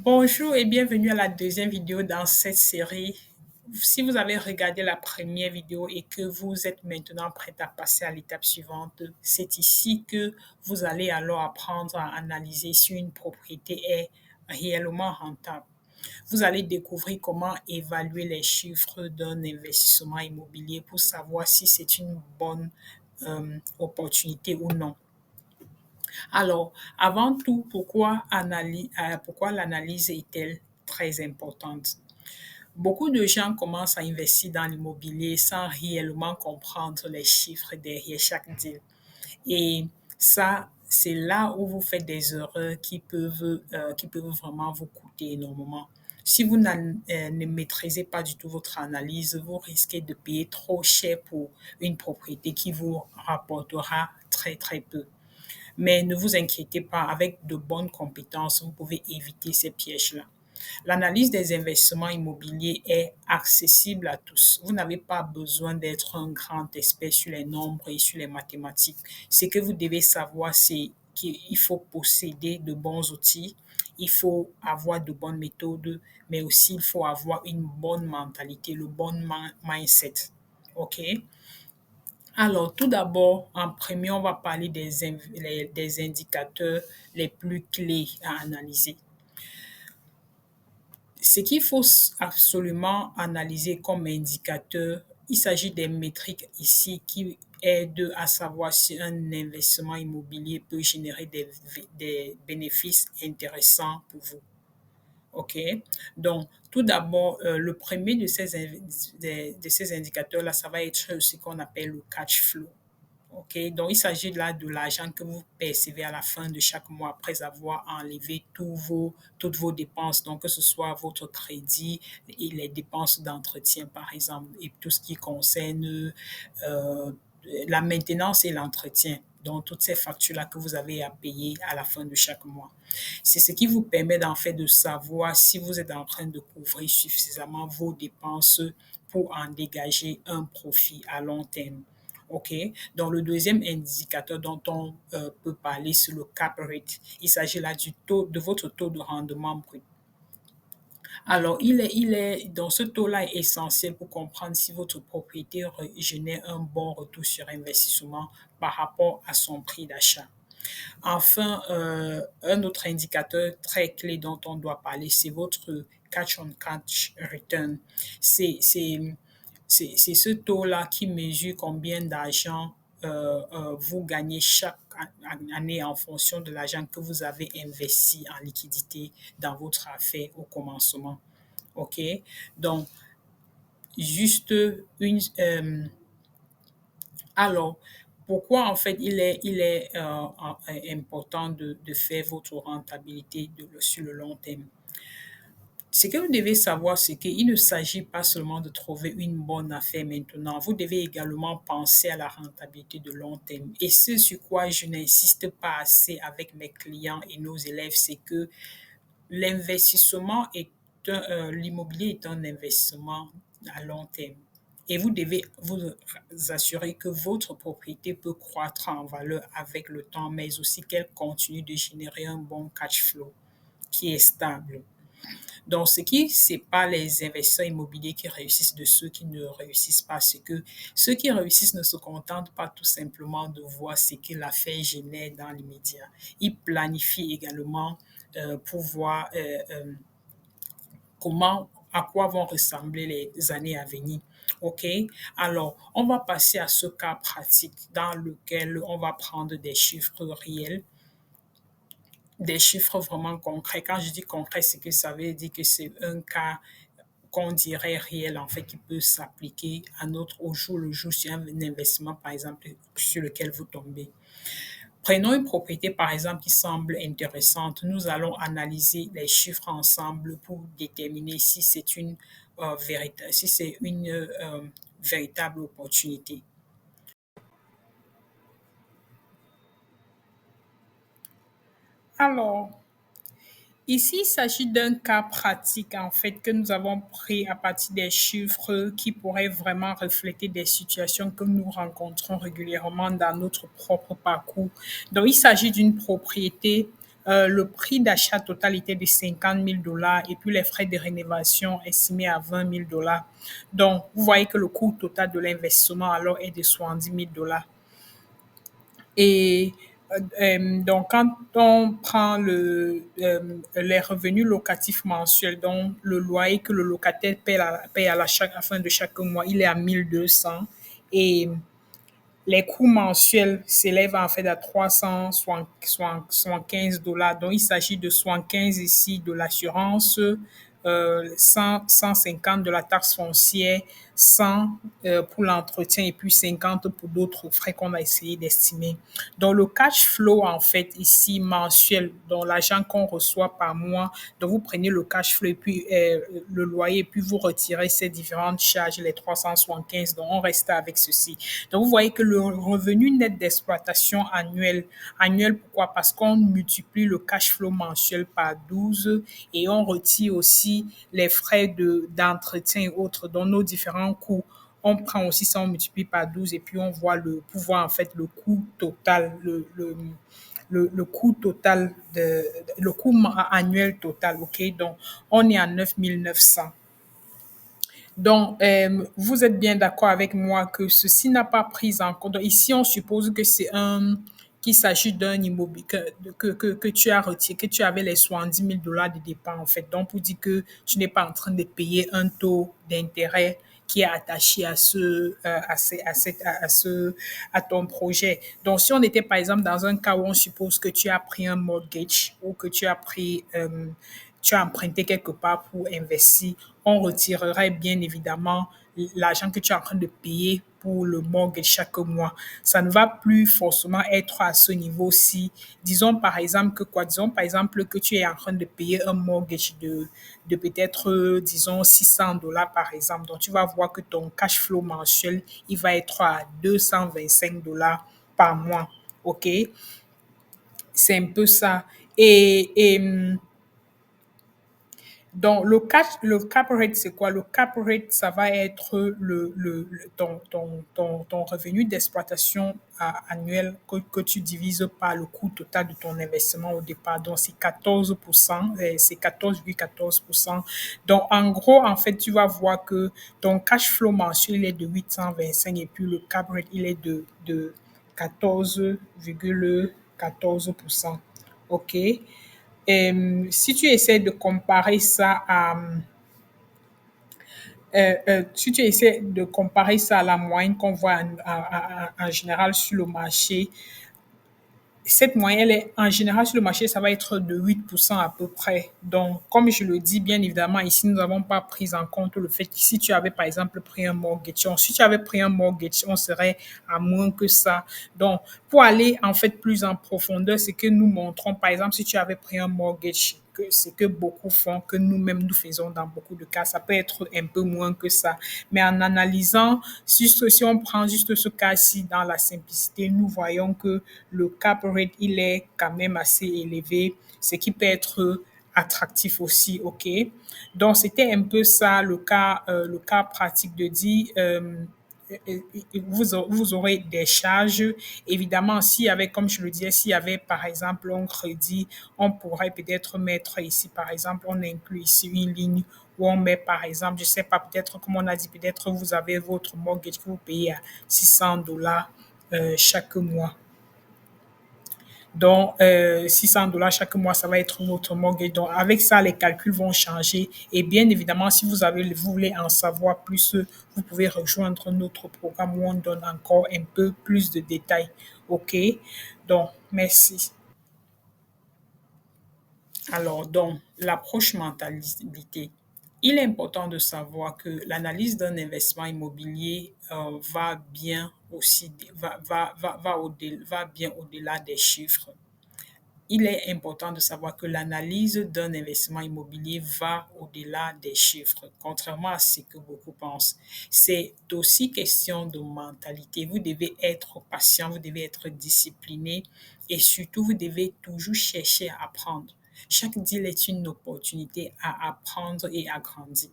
Bonjour et bienvenue à la deuxième vidéo dans cette série. Si vous avez regardé la première vidéo et que vous êtes maintenant prêt à passer à l'étape suivante, c'est ici que vous allez alors apprendre à analyser si une propriété est réellement rentable. Vous allez découvrir comment évaluer les chiffres d'un investissement immobilier pour savoir si c'est une bonne opportunité ou non. Alors, avant tout, pourquoi l'analyse est-elle très importante? Beaucoup de gens commencent à investir dans l'immobilier sans réellement comprendre les chiffres derrière chaque deal. Et ça, c'est là où vous faites des erreurs qui peuvent vraiment vous coûter énormément. Si vous ne maîtrisez pas du tout votre analyse, vous risquez de payer trop cher pour une propriété qui vous rapportera très, très peu. Mais ne vous inquiétez pas, avec de bonnes compétences, vous pouvez éviter ces pièges-là. L'analyse des investissements immobiliers est accessible à tous. Vous n'avez pas besoin d'être un grand expert sur les nombres et sur les mathématiques. Ce que vous devez savoir, c'est qu'il faut posséder de bons outils, il faut avoir de bonnes méthodes, mais aussi il faut avoir une bonne mentalité, le bon mindset. OK? Alors, tout d'abord, en premier, on va parler des indicateurs les plus clés à analyser. Ce qu'il faut absolument analyser comme indicateur, il s'agit des métriques ici qui aident à savoir si un investissement immobilier peut générer des bénéfices intéressants pour vous. OK? Donc, tout d'abord, le premier de ces indicateurs-là, ça va être ce qu'on appelle le cash flow. OK, donc il s'agit là de l'argent que vous percevez à la fin de chaque mois après avoir enlevé toutes vos dépenses, donc que ce soit votre crédit et les dépenses d'entretien, par exemple, et tout ce qui concerne euh, la maintenance et l'entretien. Donc, toutes ces factures-là que vous avez à payer à la fin de chaque mois. C'est ce qui vous permet d'en fait de savoir si vous êtes en train de couvrir suffisamment vos dépenses pour en dégager un profit à long terme. OK. Donc, le deuxième indicateur dont on peut parler, c'est le cap rate. Il s'agit là de votre taux de rendement brut. Alors, dans ce taux-là est essentiel pour comprendre si votre propriété génère un bon retour sur investissement par rapport à son prix d'achat. Enfin, un autre indicateur très clé dont on doit parler, c'est votre catch-on-catch return. C'est c'est- c'est ce taux-là qui mesure combien d'argent vous gagnez chaque année en fonction de l'argent que vous avez investi en liquidité dans votre affaire au commencement. OK? Donc, juste alors, pourquoi en fait important de faire votre rentabilité sur le long terme? Ce que vous devez savoir, c'est qu'il ne s'agit pas seulement de trouver une bonne affaire maintenant. Vous devez également penser à la rentabilité de long terme. Et ce sur quoi je n'insiste pas assez avec mes clients et nos élèves, c'est que l'investissement l'immobilier est un investissement à long terme. Et vous devez vous assurer que votre propriété peut croître en valeur avec le temps, mais aussi qu'elle continue de générer un bon cash flow qui est stable. Donc, ce qui sépare les investisseurs immobiliers qui réussissent de ceux qui ne réussissent pas, c'est que ceux qui réussissent ne se contentent pas tout simplement de voir ce que l'affaire génère dans l'immédiat. Ils planifient également pour voir à quoi vont ressembler les années à venir. OK? Alors, on va passer à ce cas pratique dans lequel on va prendre des chiffres réels, des chiffres vraiment concrets. Quand je dis concret, c'est que ça veut dire que c'est un cas qu'on dirait réel, en fait, qui peut s'appliquer au jour le jour sur un investissement, par exemple, sur lequel vous tombez. Prenons une propriété, par exemple, qui semble intéressante. Nous allons analyser les chiffres ensemble pour déterminer si c'est une véritable opportunité. Alors, ici, il s'agit d'un cas pratique, en fait, que nous avons pris à partir des chiffres qui pourraient vraiment refléter des situations que nous rencontrons régulièrement dans notre propre parcours. Donc, il s'agit d'une propriété Le prix d'achat total était de 50 000 $ et puis les frais de rénovation estimés à 20 000 $. Donc, vous voyez que le coût total de l'investissement alors est de 70 000 $. Et donc, quand on prend les revenus locatifs mensuels, donc le loyer que le locataire paye à la fin de chaque mois, il est à 1200. Et les coûts mensuels s'élèvent en fait à 375 $. Donc, il s'agit de 75 ici de l'assurance, 150 de la taxe foncière, 100 pour l'entretien et puis 50 pour d'autres frais qu'on a essayé d'estimer. Donc, le cash flow, en fait, ici, mensuel, donc l'argent qu'on reçoit par mois, donc vous prenez le cash flow et puis le loyer, et puis vous retirez ces différentes charges, les 375, donc on reste avec ceci. Donc, vous voyez que le revenu net d'exploitation annuel, pourquoi? Parce qu'on multiplie le cash flow mensuel par 12 et on retire aussi les frais d'entretien et autres, donc nos différents coûts. On prend aussi ça, on multiplie par 12 et puis on voit pour voir en fait le coût total, le coût total, le coût annuel total, OK? Donc, on est à 9 900. Donc, vous êtes bien d'accord avec moi que ceci n'a pas pris en compte. Donc, ici, on suppose que qu'il s'agit d'un immobilier que tu as retiré, que tu avais les 70 000 $ de départ, en fait. Donc, pour dire que tu n'es pas en train de payer un taux d'intérêt qui est attaché à ton projet. Donc, si on était, par exemple, dans un cas où on suppose que tu as pris un mortgage ou que tu as emprunté quelque part pour investir, on retirerait bien évidemment l'argent que tu es en train de payer pour le mortgage chaque mois. Ça ne va plus forcément être à ce niveau-ci. Disons par exemple que tu es en train de payer un mortgage de peut-être, disons, 600 $ par exemple. Donc, tu vas voir que ton cash flow mensuel, il va être à 225 $ par mois. OK? C'est un peu ça. Et donc, le cap rate, c'est quoi? Le cap rate, ça va être ton revenu d'exploitation annuel que tu divises par le coût total de ton investissement au départ. Donc, c'est 14%, c'est 14,14%. Donc, en gros, en fait, tu vas voir que ton cash flow mensuel il est de 825 et puis le cap rate, il est de 14,14%. OK? Si tu essaies de comparer ça si tu essaies de comparer ça à la moyenne qu'on voit en général sur le marché, cette moyenne, elle est, en général, sur le marché, ça va être de 8% à peu près. Donc, comme je le dis, bien évidemment, ici, nous n'avons pas pris en compte le fait que si tu avais, par exemple, pris un mortgage, si tu avais pris un mortgage, on serait à moins que ça. Donc, pour aller, en fait, plus en profondeur, c'est que nous montrons, par exemple, si tu avais pris un mortgage, que c'est que beaucoup font, que nous-mêmes nous faisons dans beaucoup de cas. Ça peut être un peu moins que ça. Mais en analysant, juste si on prend juste ce cas-ci dans la simplicité, nous voyons que le cap rate, il est quand même assez élevé, ce qui peut être attractif aussi, OK? Donc, c'était un peu ça le cas pratique de dire, vous aurez des charges. Évidemment, s'il y avait, comme je le disais, s'il y avait par exemple un crédit, on pourrait peut-être mettre ici, par exemple, on inclut ici une ligne où on met par exemple, je sais pas, peut-être comme on a dit, peut-être vous avez votre mortgage que vous payez à 600 $ chaque mois. Donc, 600 $ chaque mois, ça va être votre mortgage. Donc, avec ça, les calculs vont changer. Et bien évidemment, si vous voulez en savoir plus, vous pouvez rejoindre notre programme où on donne encore un peu plus de détails. OK? Donc, merci. Alors, donc, l'approche mentalité. Il est important de savoir que l'analyse d'un investissement immobilier va bien aussi, va bien au-delà des chiffres. Il est important de savoir que l'analyse d'un investissement immobilier va au-delà des chiffres, contrairement à ce que beaucoup pensent. C'est aussi question de mentalité. Vous devez être patient, vous devez être discipliné et surtout, vous devez toujours chercher à apprendre. Chaque deal est une opportunité à apprendre et à grandir.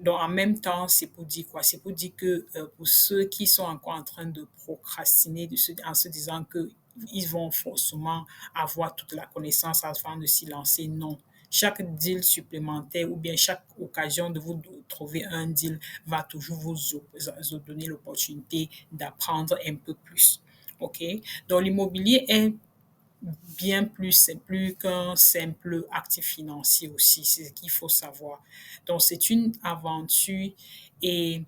Donc, en même temps, c'est pour dire quoi? C'est pour dire que pour ceux qui sont encore en train de procrastiner en se disant que ils vont forcément avoir toute la connaissance avant de s'y lancer. Non. Chaque deal supplémentaire ou bien chaque occasion de vous trouver un deal va toujours vous donner l'opportunité d'apprendre un peu plus. OK? Donc, l'immobilier est bien plus qu'un simple actif financier aussi, c'est ce qu'il faut savoir. Donc, c'est une aventure et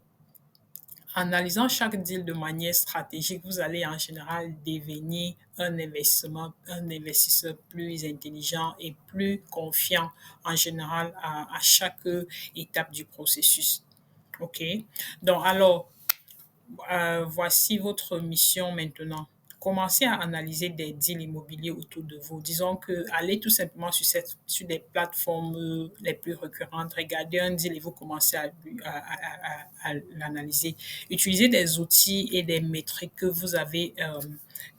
analysant chaque deal de manière stratégique, vous allez en général devenir un investisseur plus intelligent et plus confiant en général à chaque étape du processus. OK? Donc, alors, voici votre mission maintenant. Commencez à analyser des deals immobiliers autour de vous. Disons que allez tout simplement sur des plateformes les plus récurrentes, regardez un deal et vous commencez à l'analyser. Utilisez des outils et des métriques que vous avez,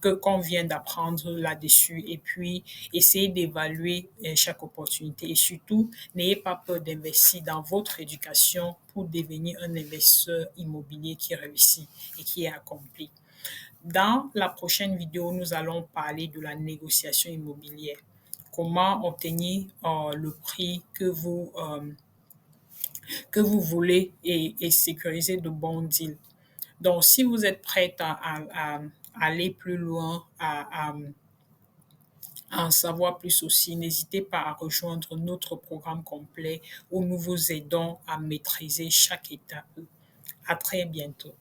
qu'on vient d'apprendre là-dessus et puis essayez d'évaluer chaque opportunité et surtout, n'ayez pas peur d'investir dans votre éducation pour devenir un investisseur immobilier qui réussit et qui est accompli. Dans la prochaine vidéo, nous allons parler de la négociation immobilière. Comment obtenir le prix que vous voulez et sécuriser de bons deals. Donc, si vous êtes prête à aller plus loin, à en savoir plus aussi, n'hésitez pas à rejoindre notre programme complet où nous vous aidons à maîtriser chaque étape. À très bientôt.